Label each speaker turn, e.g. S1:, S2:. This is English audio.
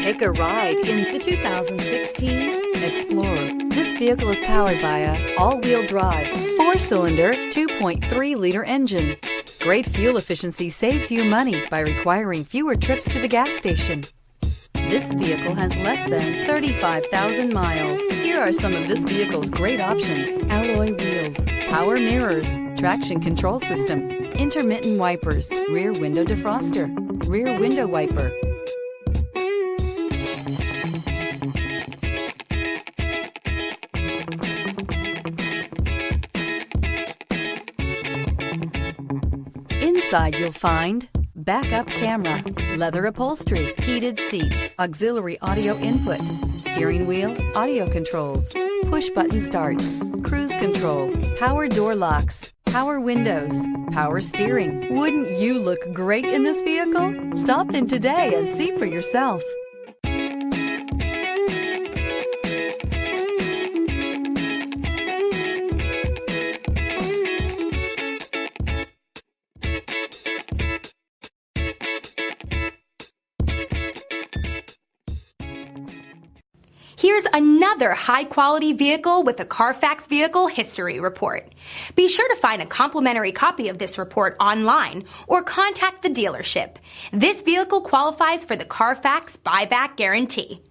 S1: Take a ride in the 2016 Explorer. This vehicle is powered by a all-wheel drive, 4-cylinder, 2.3-liter engine. Great fuel efficiency saves you money by requiring fewer trips to the gas station. This vehicle has less than 35,000 miles. Here are some of this vehicle's great options: alloy wheels, power mirrors, traction control system, intermittent wipers, rear window defroster, rear window wiper. Inside you'll find backup camera, leather upholstery, heated seats, auxiliary audio input, steering wheel audio controls, push button start, cruise control, power door locks, power windows, power steering. Wouldn't you look great in this vehicle? Stop in today and see for yourself.
S2: Here's another high-quality vehicle with a CARFAX Vehicle History Report. Be sure to find a complimentary copy of this report online or contact the dealership. This vehicle qualifies for the CARFAX Buyback Guarantee.